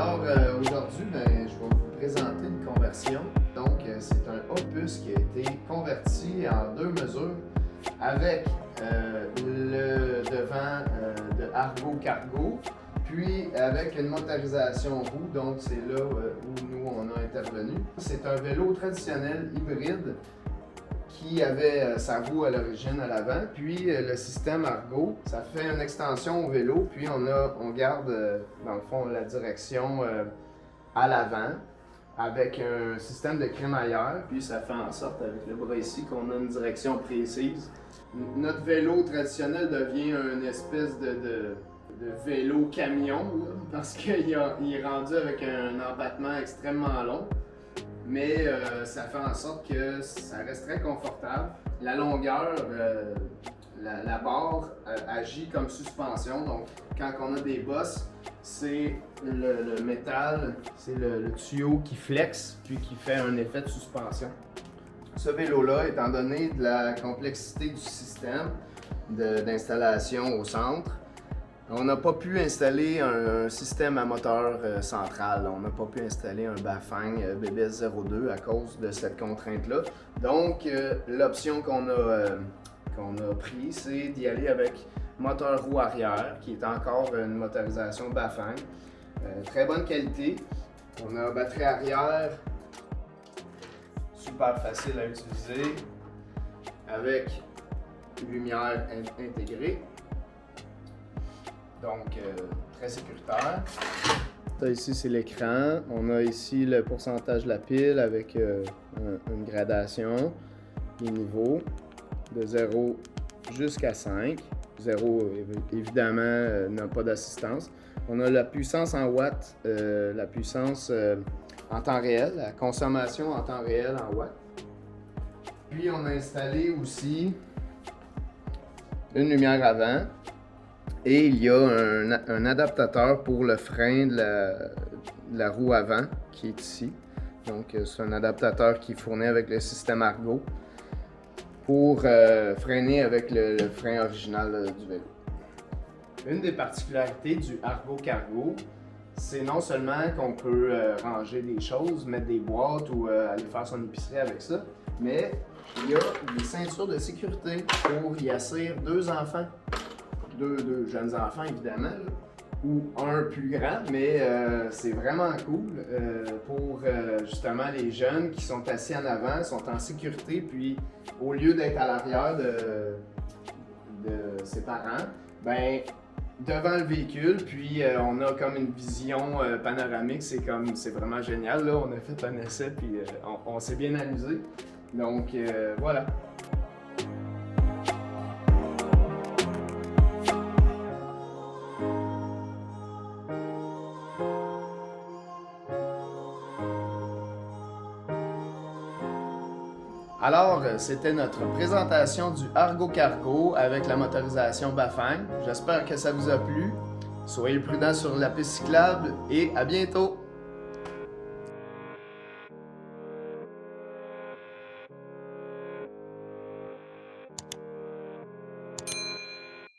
Alors aujourd'hui, je vais vous présenter une conversion. Donc c'est un Opus qui a été converti en deux mesures avec le devant de Argo Cargo, puis avec une motorisation roue, donc c'est là où nous on a intervenu. C'est un vélo traditionnel hybride qui avait sa roue à l'origine à l'avant, puis le système Argo, ça fait une extension au vélo, puis on garde dans le fond la direction à l'avant avec un système de crémaillère, puis ça fait en sorte avec le bras ici qu'on a une direction précise. Notre vélo traditionnel devient une espèce de vélo camion là, parce qu'il est rendu avec un embattement extrêmement long. Mais ça fait en sorte que ça reste très confortable. La longueur, la barre agit comme suspension. Donc, quand on a des bosses, c'est le métal, c'est le tuyau qui flexe puis qui fait un effet de suspension. Ce vélo-là, étant donné de la complexité du système d'installation au centre, on n'a pas pu installer un système à moteur central. On n'a pas pu installer un Bafang BBS02 à cause de cette contrainte-là. Donc, l'option qu'on a pris, c'est d'y aller avec moteur roue arrière, qui est encore une motorisation Bafang. Très bonne qualité. On a batterie arrière, super facile à utiliser, avec lumière intégrée. Donc, très sécuritaire. Ici, c'est l'écran. On a ici le pourcentage de la pile avec une gradation, les niveaux de 0 jusqu'à 5. 0, évidemment, n'a pas d'assistance. On a la puissance en watts, la puissance en temps réel, la consommation en temps réel en watts. Puis, on a installé aussi une lumière avant. Et il y a un adaptateur pour le frein de la roue avant qui est ici. Donc c'est un adaptateur qui est fourni avec le système Argo pour freiner avec le frein original du vélo. Une des particularités du Argo Cargo, c'est non seulement qu'on peut ranger des choses, mettre des boîtes ou aller faire son épicerie avec ça, mais il y a des ceintures de sécurité pour y asseoir deux enfants. Deux jeunes enfants évidemment, là, ou un plus grand, mais c'est vraiment cool pour justement les jeunes qui sont assis en avant, sont en sécurité, puis au lieu d'être à l'arrière de ses parents, ben devant le véhicule, puis on a comme une vision panoramique, c'est vraiment génial, là, on a fait un essai, puis on s'est bien amusé, donc voilà. Alors, c'était notre présentation du Argo Cargo avec la motorisation Bafang. J'espère que ça vous a plu. Soyez prudents sur la piste cyclable et à bientôt!